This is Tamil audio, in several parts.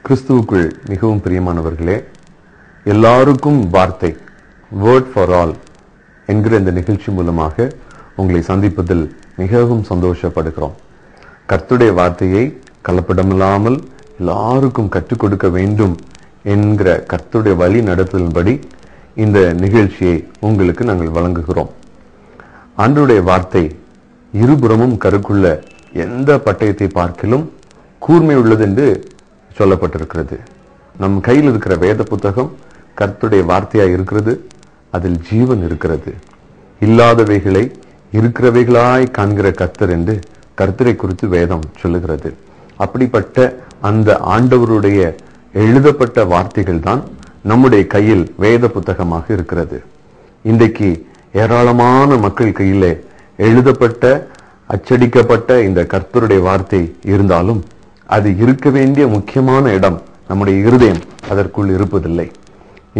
கிறிஸ்துவுக்குள் மிகவும் பிரியமானவர்களே, எல்லாருக்கும் வார்த்தை வேர்ட் ஃபார் ஆல் என்கிற இந்த நிகழ்ச்சி மூலமாக உங்களை சந்திப்பதில் மிகவும் சந்தோஷப்படுகிறோம். கர்த்தருடைய வார்த்தையை கலப்படமில்லாமல் எல்லாருக்கும் கற்றுக் கொடுக்க வேண்டும் என்கிற கர்த்தருடைய வழி நடத்துதலின்படி இந்த நிகழ்ச்சியை உங்களுக்கு நாங்கள் வழங்குகிறோம். ஆண்டவருடைய வார்த்தை இருபுறமும் கருக்குள்ள எந்த பட்டயத்தை பார்க்கிலும் கூர்மை உள்ளது என்று சொல்லப்பட்டிருக்கிறது. நம் கையில் இருக்கிற வேத புத்தகம் கர்த்தருடைய வார்த்தையாய் இருக்கிறது. அதில் ஜீவன் இருக்கிறது. இல்லாதவைகளை இருக்கிறவைகளாய் காண்கிற கர்த்தர் என்று கர்த்தரை குறித்து வேதம் சொல்லுகிறது. அப்படிப்பட்ட அந்த ஆண்டவருடைய எழுதப்பட்ட வார்த்தைகள் தான் நம்முடைய கையில் வேத புத்தகமாக இருக்கிறது. இன்றைக்கு ஏராளமான மக்கள் கையிலே எழுதப்பட்ட அச்சடிக்கப்பட்ட இந்த கர்த்தருடைய வார்த்தை இருந்தாலும் அது இருக்க வேண்டிய முக்கியமான இடம் நம்முடைய இருதயம் அதற்குள் இருப்பதில்லை.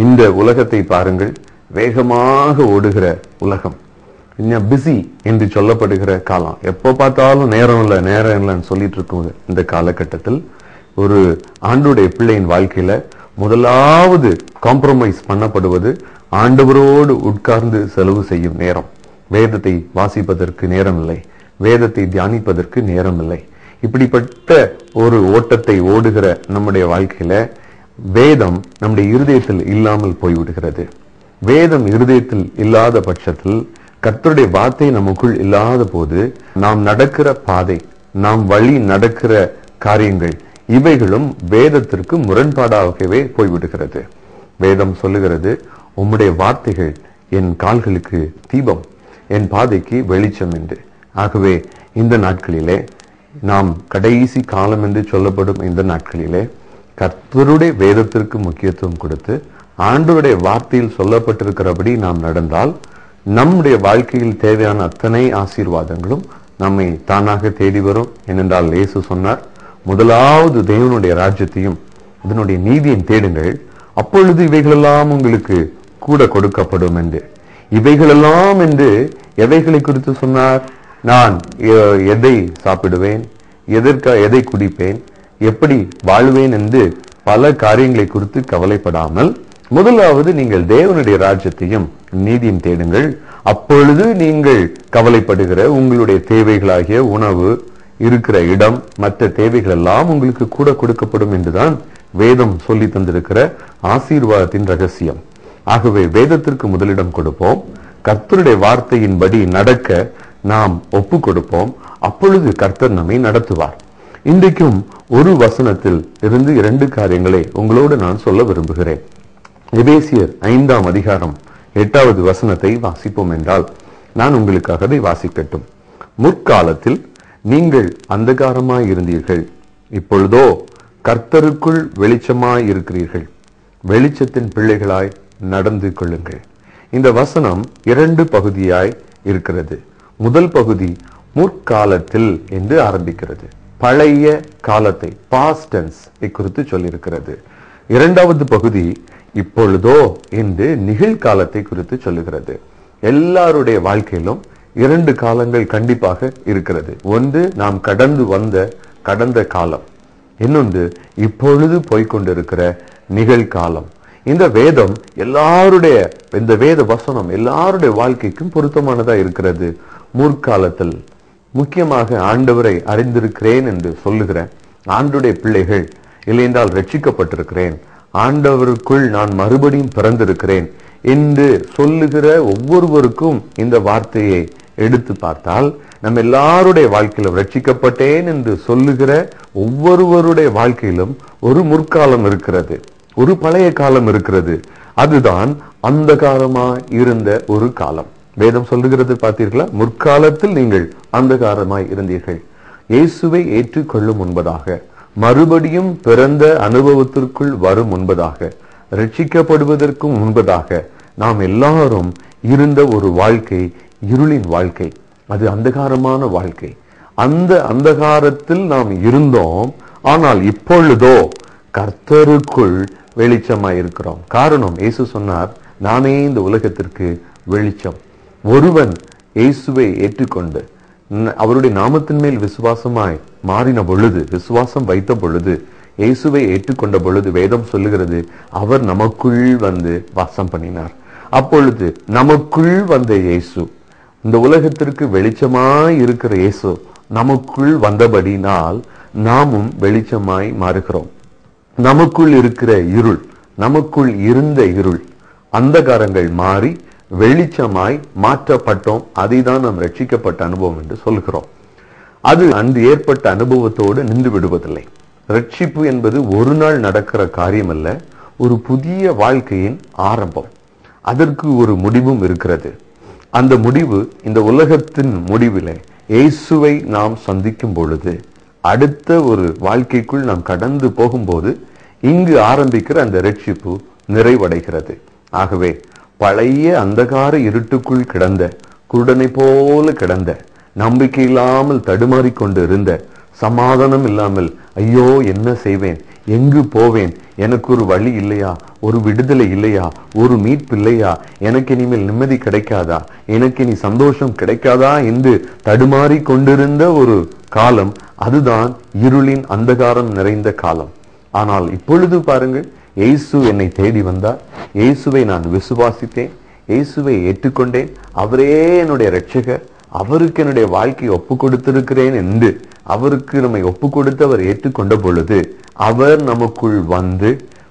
இந்த உலகத்தை பாருங்கள், வேகமாக ஓடுகிற உலகம், பிஸி என்று சொல்லப்படுகிற காலம், எப்போ பார்த்தாலும் நேரம் இல்லைன்னு சொல்லிட்டு இருக்கும் இந்த காலகட்டத்தில் ஒரு ஆண்டவருடைய பிள்ளையின் வாழ்க்கையில முதலாவது காம்ப்ரமைஸ் பண்ணப்படுவது ஆண்டவரோடு உட்கார்ந்து செலவு செய்யும் நேரம். வேதத்தை வாசிப்பதற்கு நேரம் இல்லை, வேதத்தை தியானிப்பதற்கு நேரம் இல்லை. இப்படிப்பட்ட ஒரு ஓட்டத்தை ஓடுகிற நம்முடைய வாழ்க்கையில வேதம் நம்முடைய இருதயத்தில் இல்லாமல் போய்விடுகிறது. வேதம் இருதயத்தில் இல்லாத பட்சத்தில், கர்த்தருடைய வார்த்தை நமக்குள் இல்லாத போது நாம் நடக்கிற பாதை, நாம் வழி நடக்கிற காரியங்கள் இவைகளும் வேதத்திற்கு முரண்பாடாகவே போய்விடுகிறது. வேதம் சொல்லுகிறது, உம்முடைய வார்த்தைகள் என் கால்களுக்கு தீபம், என் பாதைக்கு வெளிச்சம் என்று. ஆகவே இந்த நாட்களிலே, நாம் கடைசி காலம் என்று சொல்லப்படும் இந்த நாட்களிலே கர்த்தருடைய வேதத்திற்கு முக்கியத்துவம் கொடுத்து ஆண்டவருடைய வார்த்தையில் சொல்லப்பட்டிருக்கிறபடி நாம் நடந்தால் நம்முடைய வாழ்க்கையில் தேவையான அத்தனை ஆசீர்வாதங்களும் நம்மை தானாக தேடி வரும். ஏனென்றால் இயேசு சொன்னார், முதலாவது தேவனுடைய ராஜ்யத்தையும் அதனுடைய நீதியும் தேடுங்கள், அப்பொழுது இவைகளெல்லாம் உங்களுக்கு கூட கொடுக்கப்படும் என்று. இவைகளெல்லாம் என்று எவைகளை குறித்து சொன்னார்? நான் எதை சாப்பிடுவேன், எதை குடிப்பேன், எப்படி வாழ்வேன் என்று பல காரியங்களை குறித்து கவலைப்படாமல், முதலாவது நீங்கள் தேவனுடைய ராஜ்யத்தையும் நீதியும் தேடுங்கள், அப்பொழுது நீங்கள் கவலைப்படுகிற உங்களுடைய தேவைகளாகிய உணவு, இருக்கிற இடம், மற்ற தேவைகள் எல்லாம் உங்களுக்கு கூட கொடுக்கப்படும் என்றுதான் வேதம் சொல்லி தந்திருக்கிற ஆசீர்வாதத்தின் ரகசியம். ஆகவே வேதத்திற்கு முதலிடம் கொடுப்போம், கர்த்தருடைய வார்த்தையின்படி நடக்க நாம் ஒப்பு கொடுப்போம். அப்பொழுது கர்த்தர் நம்மை நடத்துவார். இன்றைக்கும் ஒரு வசனத்தில் இருந்து 2 காரியங்களை உங்களோடு நான் சொல்ல விரும்புகிறேன். எபேசியர் 5ஆம் அதிகாரம் 8வது வசனத்தை வாசிப்போம் என்றால், நான் உங்களுக்காக அதை வாசிக்கட்டும். முற்காலத்தில் நீங்கள் அந்தகாரமாய் இருந்தீர்கள், இப்பொழுதோ கர்த்தருக்குள் வெளிச்சமாய் இருக்கிறீர்கள், வெளிச்சத்தின் பிள்ளைகளாய் நடந்து கொள்ளுங்கள். இந்த வசனம் 2 பகுதியாய் இருக்கிறது. முதல் பகுதி முற்காலத்தில் என்று ஆரம்பிக்கிறது, பழைய காலத்தை, பாஸ்ட் டென்ஸ் குறித்து சொல்லியிருக்கிறது. 2வது பகுதி இப்பொழுதோ என்று நிகழ்காலத்தை குறித்து சொல்லுகிறது. எல்லாருடைய வாழ்க்கையிலும் 2 காலங்கள் கண்டிப்பாக இருக்கிறது. ஒன்று நாம் கடந்து வந்த கடந்த காலம், இன்னொன்று இப்பொழுது போய்கொண்டிருக்கிற நிகழ்காலம். இந்த வேதம் இந்த வேத வசனம் எல்லாருடைய வாழ்க்கைக்கும் பொருத்தமானதா இருக்கிறது. முற்காலத்தில் முக்கியமாக ஆண்டவரை அறிந்திருக்கிறேன் என்று சொல்லுகிற ஆண்டவருடைய பிள்ளைகள், இல்லையென்றால் ரட்சிக்கப்பட்டிருக்கிறேன், ஆண்டவருக்குள் நான் மறுபடியும் பிறந்திருக்கிறேன் என்று சொல்லுகிற ஒவ்வொருவருக்கும் இந்த வார்த்தையை எடுத்து பார்த்தால், நம்ம எல்லாருடைய வாழ்க்கையிலும் ரட்சிக்கப்பட்டேன் என்று சொல்லுகிற ஒவ்வொருவருடைய வாழ்க்கையிலும் ஒரு முற்காலம் இருக்கிறது, ஒரு பழைய காலம் இருக்கிறது. அதுதான் அந்தகாரமாய் இருந்த ஒரு காலம். வேதம் சொல்லுகிறது, பார்த்தீர்களா? முற்காலத்தில் நீங்கள் அந்தகாரமாய் இருந்தீர்கள். இயேசுவை ஏற்றுக்கொள்ளும் முன்பதாக, மறுபடியும் பிறந்த அனுபவத்திற்குள் வரும் முன்பதாக, ரட்சிக்கப்படுவதற்கும் முன்பதாக நாம் எல்லாரும் இருந்த ஒரு வாழ்க்கை இருளின் வாழ்க்கை, அது அந்தகாரமான வாழ்க்கை. அந்த அந்தகாரத்தில் நாம் இருந்தோம். ஆனால் இப்பொழுதோ கர்த்தருக்குள் வெளிச்சமாய் இருக்கிறோம். காரணம், இயேசு சொன்னார், நானே இந்த உலகத்திற்கு வெளிச்சம். ஒருவன் இயேசுவை ஏற்றுக்கொண்டு அவருடைய நாமத்தின் மேல் விசுவாசமாய் மாறின பொழுது, விசுவாசம் வைத்த பொழுது, இயேசுவை ஏற்றுக்கொண்ட பொழுது வேதம் சொல்லுகிறது, அவர் நமக்குள் வந்து வாசம் பண்ணினார். அப்பொழுது நமக்குள் வந்த இயேசு, இந்த உலகத்திற்கு வெளிச்சமாய் இருக்கிற இயேசு நமக்குள் வந்தபடினால் நாமும் வெளிச்சமாய் மாறுகிறோம். நமக்குள் இருக்கிற இருள், நமக்குள் இருந்த இருள், அந்தகாரங்கள் மாறி வெளிச்சமாய் மாற்றப்பட்டோம். அதைதான் நாம் ரட்சிக்கப்பட்ட அனுபவம் என்று சொல்கிறோம். அது அன்று ஏற்பட்ட அனுபவத்தோடு நின்று விடுவதில்லை. ரட்சிப்பு என்பது ஒரு நாள் நடக்கிற காரியம் அல்ல, ஒரு புதிய வாழ்க்கையின் ஆரம்பம். அதற்கு ஒரு முடிவும் இருக்கிறது. அந்த முடிவு இந்த உலகத்தின் முடிவிலே இயேசுவை நாம் சந்திக்கும் பொழுது, அடுத்த ஒரு வாழ்க்கைக்குள் நாம் கடந்து போகும்போது இங்கு ஆரம்பிக்கிற அந்த ரட்சிப்பு நிறைவடைகிறது. ஆகவே பழைய அந்தகார இருட்டுக்குள் கிடந்த, குருடனை போல கிடந்த, நம்பிக்கை இல்லாமல் தடுமாறிக்கொண்டு இருந்த, சமாதானம் இல்லாமல் ஐயோ என்ன செய்வேன், எங்கு போவேன், எனக்கு ஒரு வழி இல்லையா, ஒரு விடுதலை இல்லையா, ஒரு மீட்பு இல்லையா, எனக்கு இனிமேல் நிம்மதி கிடைக்காதா, எனக்கு இனி சந்தோஷம் கிடைக்காதா என்று தடுமாறி கொண்டிருந்த ஒரு காலம், அதுதான் இருளின் அந்தகாரம் நிறைந்த காலம். ஆனால் இப்பொழுது பாருங்கள், இயேசு என்னை தேடி வந்தார், இயேசுவை நான் விசுவாசித்தேன், இயேசுவை ஏற்றுக்கொண்டேன், அவரே என்னுடைய இரட்சகர், அவருக்கு என்னுடைய வாழ்க்கையை ஒப்பு கொடுத்திருக்கிறேன் என்று அவருக்கு நம்மை ஒப்பு கொடுத்து அவர் ஏற்றுக்கொண்ட பொழுது அவர் நமக்குள் வந்து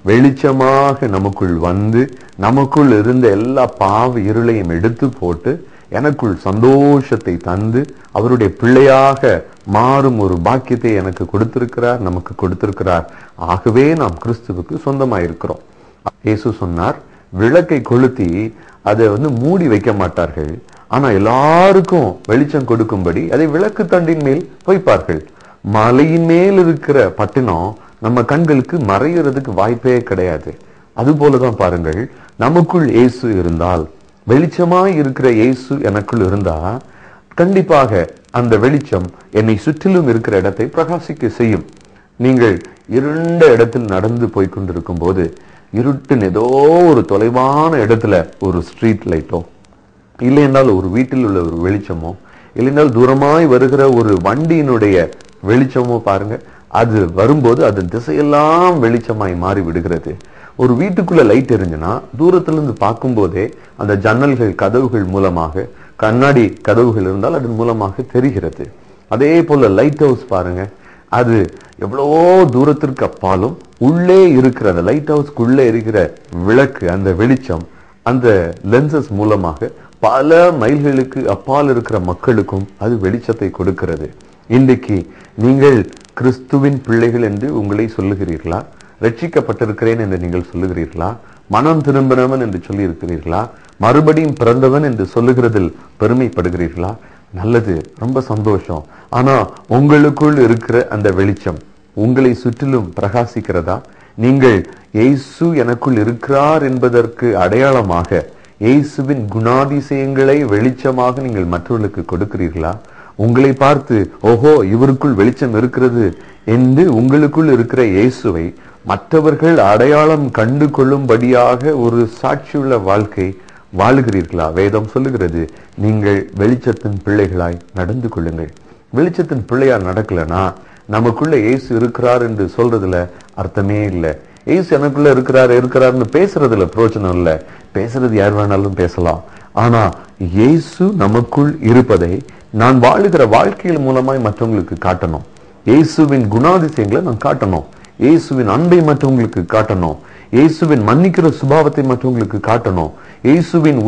வெளிச்சமாக நமக்குள் வந்து நமக்குள் இருந்த எல்லா பாவ இருளையும் எடுத்து போட்டு எனக்குள் சந்தோஷத்தை தந்து அவருடைய பிள்ளையாக மாறும் ஒரு பாக்கியத்தை எனக்கு கொடுத்திருக்கிறார், நமக்கு கொடுத்திருக்கிறார். ஆகவே நாம் கிறிஸ்துவுக்கு சொந்தமாயிருக்கிறோம். இயேசு சொன்னார், விளக்கை கொளுத்தி அதை மூடி வைக்க மாட்டார்கள், ஆனா எல்லாருக்கும் வெளிச்சம் கொடுக்கும்படி அதை விளக்கு தண்டின் மேல் வைப்பார்கள். மலையின் மேல் இருக்கிற பட்டினம் நம்ம கண்களுக்கு மறைகிறதுக்கு வாய்ப்பே கிடையாது. அது போலதான் பாருங்கள், நமக்குள் இயேசு இருந்தால், வெளிச்சமாய் இருக்கிற இயேசு எனக்குள் இருந்தா கண்டிப்பாக அந்த வெளிச்சம் என்னை சுற்றிலும் இருக்கிற இடத்தை பிரகாசிக்க செய்யும். நீங்கள் இருண்ட இடத்தில் நடந்து போய் கொண்டிருக்கும் போது இருட்டின் ஏதோ ஒரு தொலைவான இடத்துல ஒரு ஸ்ட்ரீட் லைட்டோ, இல்லை என்றால் ஒரு வீட்டில் உள்ள ஒரு வெளிச்சமோ, இல்லை என்றால் தூரமாய் வருகிற ஒரு வண்டியினுடைய வெளிச்சமோ பாருங்க, அது வரும்போது அதன் திசையெல்லாம் வெளிச்சமாய் மாறி விடுகிறது. ஒரு வீட்டுக்குள்ள லைட் எரிஞ்சுன்னா தூரத்திலிருந்து பார்க்கும் போதே அந்த ஜன்னல்கள் கதவுகள் மூலமாக, கண்ணாடி கதவுகள் இருந்தால் அதன் மூலமாக தெரிகிறது. அதே போல லைட் ஹவுஸ் பாருங்க, அது எவ்வளவோ தூரத்திற்கு அப்பாலும் உள்ளே இருக்கிற அந்த லைட் ஹவுஸ்க்குள்ளே இருக்கிற விளக்கு, அந்த வெளிச்சம் அந்த லென்சஸ் மூலமாக பல மைல்களுக்கு அப்பால் இருக்கிற மக்களுக்கும் அது வெளிச்சத்தை கொடுக்கிறது. இன்றைக்கு நீங்கள் கிறிஸ்துவின் பிள்ளைகள் என்று உங்களை சொல்லுகிறீர்களா? ரட்சிக்கப்பட்டிருக்கிறேன் என்று நீங்கள் சொல்லுகிறீர்களா? மனம் திரும்பினவன் என்று சொல்லி இருக்கிறீர்களா? மறுபடியும் பிறந்தவன் என்று சொல்லுகிறதில் பெருமைப்படுகிறீர்களா? நல்லது, ரொம்ப சந்தோஷம். ஆனா உங்களுக்குள் இருக்கிற அந்த வெளிச்சம் உங்களை சுற்றிலும் பிரகாசிக்கிறதா? நீங்கள் இயேசு எனக்குள் இருக்கிறார் என்பதற்கு அடையாளமாக இயேசுவின் குணாதிசயங்களை வெளிச்சமாக நீங்கள் மற்றவர்களுக்கு கொடுக்கிறீர்களா? உங்களை பார்த்து ஓஹோ இவருக்குள் வெளிச்சம் இருக்கிறது என்று உங்களுக்குள் இருக்கிற இயேசுவை மற்றவர்கள் அடையாளம் கண்டு கொள்ளும்படியாக ஒரு சாட்சியுள்ள வாழ்க்கை வாழுகிறீர்களா? வேதம் சொல்லுகிறது, நீங்கள் வெளிச்சத்தின் பிள்ளைகளாய் நடந்து கொள்ளுங்கள். வெளிச்சத்தின் பிள்ளையா நடக்கலனா நமக்குள்ள இயேசு இருக்கிறார் என்று சொல்றதுல அர்த்தமே இல்லை. இயேசு எனக்குள்ள இருக்கிறார்னு பேசுறதுல பிரயோஜனம் இல்லை. பேசுறது யார் வேணாலும் பேசலாம். ஆனா இயேசு நமக்குள் இருப்பதை நான் வாழுகிற வாழ்க்கையில் மூலமாய் மற்றவங்களுக்கு காட்டணும். இயேசுவின் குணாதிசயங்களை நான் காட்டணும். இயேசுவின் அன்பை மற்றவங்களுக்கு காட்டணும். இயேசுவின் மன்னிக்கிற சுபாவத்தை மற்றவங்களுக்கு காட்டணும். இயேசுவின்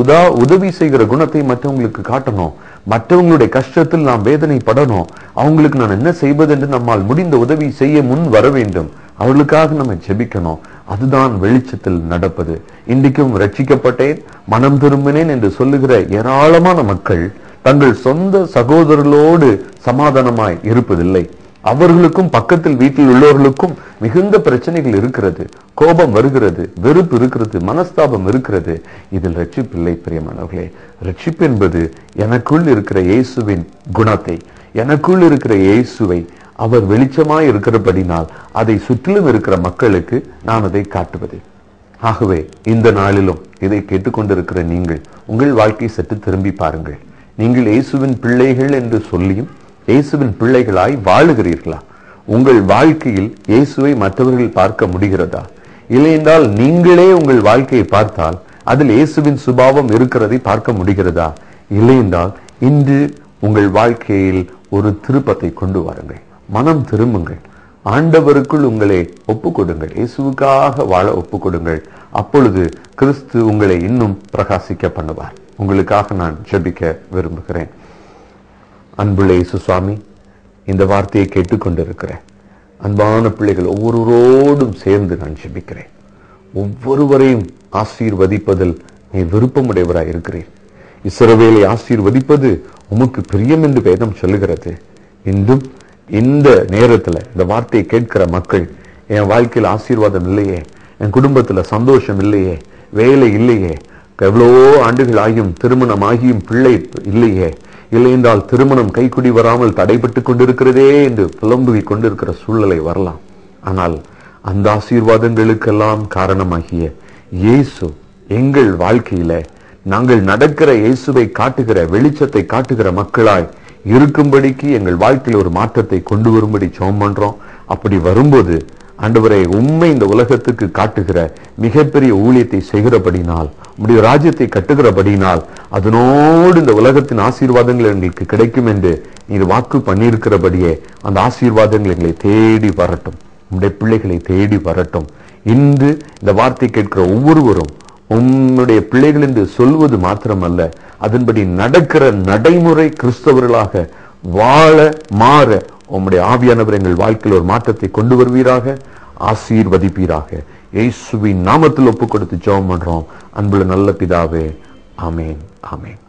உதவி செய்கிற குணத்தை மற்றவங்களுக்கு காட்டணும். மற்றவங்களுடைய கஷ்டத்தில் நாம் வேதனைப்படணும். அவங்களுக்கு நான் என்ன செய்வது என்று நம்மால் முடிந்த உதவி செய்ய முன் வர வேண்டும். அவர்களுக்காக நம்ம ஜெபிக்கணும். அதுதான் வெளிச்சத்தில் நடப்பது. இன்றைக்கும் ரட்சிக்கப்பட்டேன், மனம் திரும்பினேன் என்று சொல்லுகிற ஏராளமான மக்கள் தங்கள் சொந்த சகோதரர்களோடு சமாதானமாய் இருப்பதில்லை. அவர்களுக்கும் பக்கத்தில் வீட்டில் உள்ளவர்களுக்கும் மிகுந்த பிரச்சனைகள் இருக்கிறது, கோபம் வருகிறது, வெறுப்பு இருக்கிறது, மனஸ்தாபம் இருக்கிறது. இதில் ரட்சிப்பில்லை பிரியமானவர்களே. ரட்சிப்பு என்பது எனக்குள் இருக்கிற இயேசுவின் குணத்தை, எனக்குள் இருக்கிற இயேசுவை அவர் வெளிச்சமாய் இருக்கிறபடினால் அதை சுற்றிலும் இருக்கிற மக்களுக்கு நான் அதை காட்டுவது. ஆகவே இந்த நாளிலும் இதை கேட்டுக்கொண்டிருக்கிற நீங்கள் உங்கள் வாழ்க்கை சற்று திரும்பி பாருங்கள். நீங்கள் இயேசுவின் பிள்ளைகள் என்று சொல்லியும் இயேசுவின் பிள்ளைகளாய் வாழுகிறீர்களா? உங்கள் வாழ்க்கையில் இயேசுவை மற்றவர்கள் பார்க்க முடிகிறதா? இல்லை என்றால் நீங்களே உங்கள் வாழ்க்கையை பார்த்தால் அதில் இயேசுவின் சுபாவம் இருக்கிறதை பார்க்க முடிகிறதா? இல்லை என்றால் இன்று உங்கள் வாழ்க்கையில் ஒரு திருப்பத்தை கொண்டு வாருங்கள். மனம் திரும்புங்கள். ஆண்டவருக்குள் உங்களை ஒப்பு கொடுங்கள். இயேசுவுக்காக வாழ ஒப்பு கொடுங்கள். அப்பொழுது கிறிஸ்து உங்களை இன்னும் பிரகாசிக்க பண்ணுவார். உங்களுக்காக நான் ஜெபிக்க விரும்புகிறேன். அன்புள்ள இயேசு சுவாமி, இந்த வார்த்தையை கேட்டுக்கொண்டிருக்கிறேன் அன்பான பிள்ளைகள் ஒவ்வொருவரோடும் சேர்ந்து நான் ஜெபிக்கிறேன். ஒவ்வொருவரையும் ஆசீர்வதிப்பதில் நீ விருப்பமுடையவராய் இருக்கிறீர். இஸ்ரவேலை ஆசீர்வதிப்பது உமக்கு பிரியம் என்று வேதம் சொல்லுகிறது. இன்றும் இந்த நேரத்துல இந்த வார்த்தையை கேட்கிற மக்கள், என் வாழ்க்கையில் ஆசீர்வாதம் இல்லையே, என் குடும்பத்துல சந்தோஷம் இல்லையே, வேலை இல்லையே, எவ்வளவோ ஆண்டுகள் ஆகியும் திருமணம் ஆகியும் பிள்ளை இல்லையே, இல்லை என்றால் திருமணம் கைக்குடி வராமல் தடைபட்டு கொண்டிருக்கிறதே என்று புலம்புகிக் கொண்டிருக்கிற சூழ்நிலை வரலாம். ஆனால் அந்த ஆசீர்வாதங்களுக்கெல்லாம் காரணமாகிய இயேசு எங்கள் வாழ்க்கையில நாங்கள் நடக்கிற இயேசுவை காட்டுகிற வெளிச்சத்தை காட்டுகிற மக்களாய் இருக்கும்படிக்கு எங்கள் வாழ்க்கையில் ஒரு மாற்றத்தை கொண்டு வரும்படி ஜெபம் பண்றோம். அப்படி வரும்போது ஆண்டவரே, உம்மை இந்த உலகத்துக்கு காட்டுகிற மிகப்பெரிய ஊழியத்தை செய்கிறபடினால், உம்முடைய ராஜ்யத்தை கட்டுகிறபடினால், அதனோடு இந்த உலகத்தின் ஆசீர்வாதங்கள் எங்களுக்கு கிடைக்கும் என்று நீர் வாக்கு பண்ணியிருக்கிறபடியே அந்த ஆசீர்வாதங்கள் எங்களை தேடி வரட்டும். உம்முடைய பிள்ளைகளை தேடி வரட்டும். இன்று இந்த வார்த்தை கேட்கிற ஒவ்வொருவரும் உம்முடைய பிள்ளைகள் என்று சொல்வது மாத்திரமல்ல, அதன்படி நடக்கிற நடைமுறை கிறிஸ்தவர்களாக வாழ மாற உம்முடைய ஆவியானவர் எங்கள் வாழ்க்கையில் ஒரு மாற்றத்தை கொண்டு வருவீராக, ஆசீர்வதிப்பீராக. இயேசுவின் நாமத்தில் ஒப்பு கொடுத்து ஜெபம் பண்றோம் அன்புள்ள நல்ல பிதாவே, ஆமேன், ஆமேன்.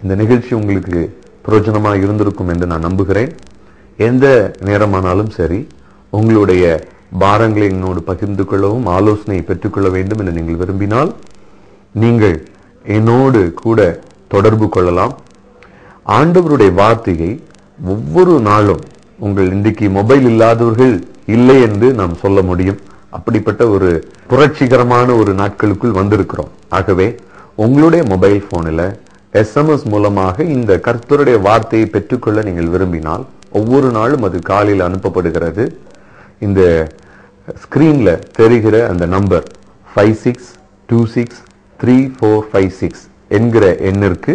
இந்த நிகழ்ச்சி உங்களுக்கு பிரயோஜனமாக இருந்திருக்கும் என்று நான் நம்புகிறேன். எந்த நேரமானாலும் சரி, உங்களுடைய பாரங்களை என்னோடு பகிர்ந்து கொள்ளவும் ஆலோசனையை பெற்றுக்கொள்ள வேண்டும் என்று நீங்கள் விரும்பினால் நீங்கள் என்னோடு கூட தொடர்பு கொள்ளலாம். ஆண்டவருடைய வார்த்தையை ஒவ்வொரு நாளும், உங்கள் இன்றைக்கு மொபைல் இல்லாதவர்கள் இல்லை என்று நாம் சொல்ல முடியும். அப்படிப்பட்ட ஒரு புரட்சிகரமான ஒரு நாட்களுக்குள் வந்திருக்கிறோம். ஆகவே உங்களுடைய மொபைல் போனில் SMS மூலமாக இந்த கர்த்தருடைய வார்த்தையை பெற்றுக்கொள்ள நீங்கள் விரும்பினால் ஒவ்வொரு நாளும் அது காலையில் அனுப்பப்படுகிறது. இந்த ஸ்கிரீன்ல தெரிகிற அந்த நம்பர் 56263456 என்கிற எண்ணிற்கு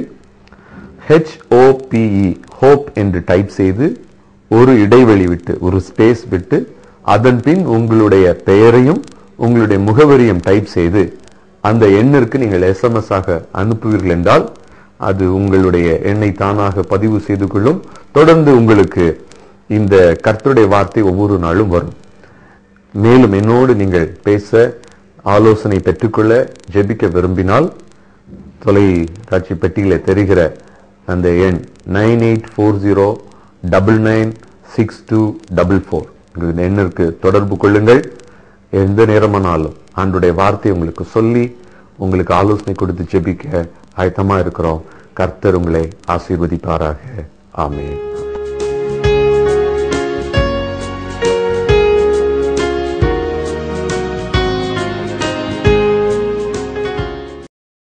HOPE ஹோப் என்று டைப் செய்து ஒரு இடைவெளி விட்டு, ஒரு ஸ்பேஸ் விட்டு, அதன் பின் உங்களுடைய பெயரையும் உங்களுடைய முகவரியும் டைப் செய்து அந்த எண்ணிற்கு நீங்கள் SMS ஆக அனுப்புவீர்கள் என்றால் அது உங்களுடைய எண்ணை தானாக பதிவு செய்து கொள்ளும். தொடர்ந்து உங்களுக்கு இந்த கர்த்தருடைய வார்த்தை ஒவ்வொரு நாளும் வரும். மேலும் என்னோடு நீங்கள் பேச, ஆலோசனை பெற்றுக்கொள்ள, ஜெபிக்க விரும்பினால் தொலைக்காட்சி பெட்டியில தெரிகிற அந்த எண் 9840996244 இந்த எண்ணிற்கு தொடர்பு கொள்ளுங்கள். எந்த நேரமானாலும் ஆண்டவருடைய வார்த்தை உங்களுக்கு சொல்லி உங்களுக்கு ஆலோசனை கொடுத்து ஜெபிக்க ஆயத்தமா இருக்கிறோம். கர்த்தர் உங்களை ஆசீர்வதிப்பாராக. ஆமென்.